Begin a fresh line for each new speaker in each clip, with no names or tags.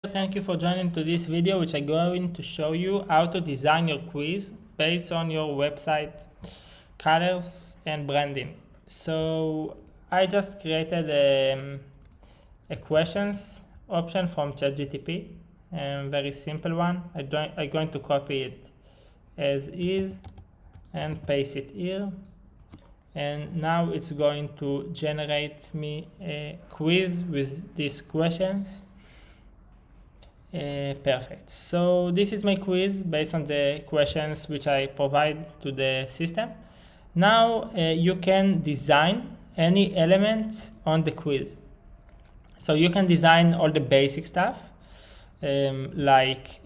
Thank you for joining to this video, which I'm going to show you how to design your quiz based on your website colors and branding. So I just created a questions option from ChatGPT, a very simple one. I'm going to copy it as is and paste it here. And now it's going to generate me a quiz with these questions. Perfect. So this is my quiz based on the questions which I provide to the system. Now you can design any element on the quiz. So you can design all the basic stuff like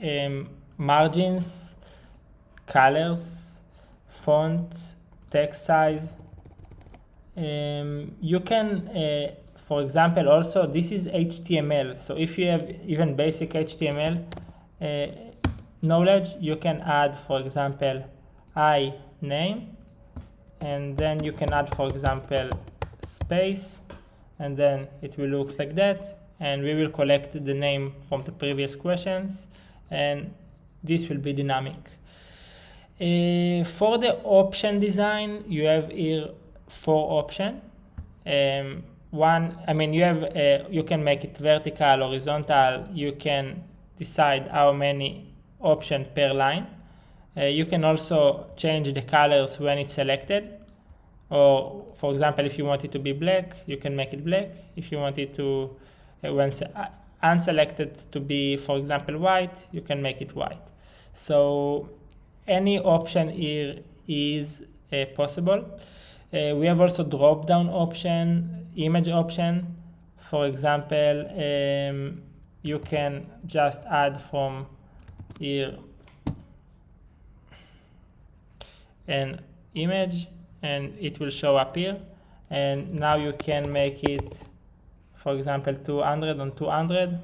margins, colors, font, text size. You can for example, also this is HTML. So if you have even basic HTML knowledge, you can add, for example, name, and then you can add, for example, space, and then it will look like that. And we will collect the name from the previous questions, and this will be dynamic. For the option design, you have here 4 options. You can make it vertical, horizontal. You can decide how many options per line. You can also change the colors when it's selected. Or, for example, if you want it to be black, you can make it black. If you want it to, when unselected, to be, for example, white, you can make it white. So any option here is possible. We have also drop-down option, image option. For example, you can just add from here an image and it will show up here. And now you can make it, for example, 200 on 200.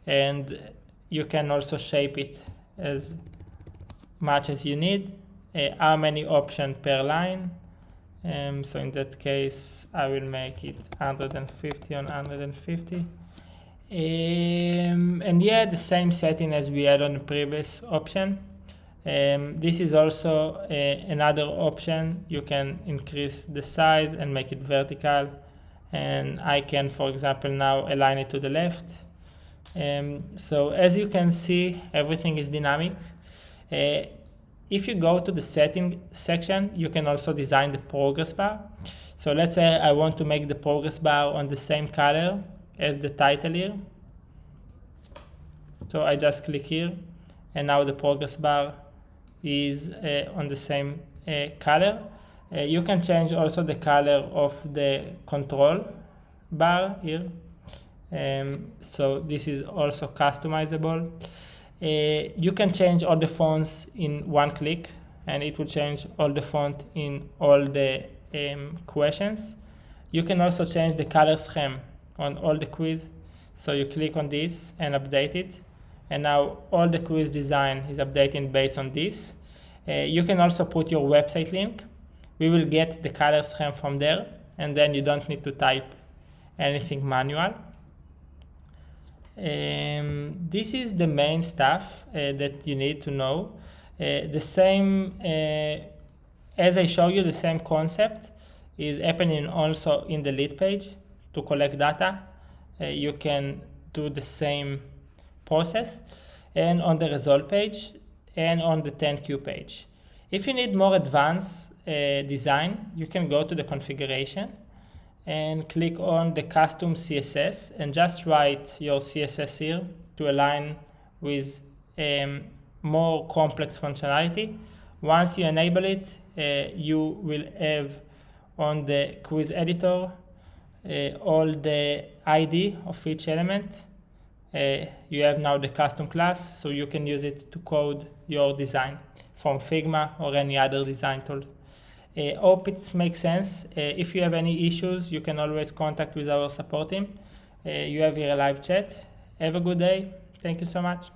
And you can also shape it as much as you need. How many options per line? So in that case, I will make it 150 on 150. And yeah, the same setting as we had on the previous option. This is also another option. You can increase the size and make it vertical. And I can, for example, now align it to the left. So as you can see, everything is dynamic. If you go to the setting section, you can also design the progress bar. So let's say I want to make the progress bar on the same color as the title here. So I just click here, and now the progress bar is on the same color. You can change also the color of the control bar here. So this is also customizable. You can change all the fonts in one click, and it will change all the font in all the questions. You can also change the color scheme on all the quiz. So you click on this and update it. And now all the quiz design is updating based on this. You can also put your website link. We will get the color scheme from there, and then you don't need to type anything manual. This is the main stuff that you need to know. The same, as I show you, the same concept is happening also in the lead page. To collect data, you can do the same process, and on the result page and on the 10Q page. If you need more advanced design, you can go to the configuration and click on the custom CSS and just write your CSS here to align with more complex functionality. Once you enable it, you will have on the quiz editor all the ID of each element. You have now the custom class, so you can use it to code your design from Figma or any other design tool. Hope it makes sense. If you have any issues, you can always contact with our support team. You have here a live chat. Have a good day. Thank you so much.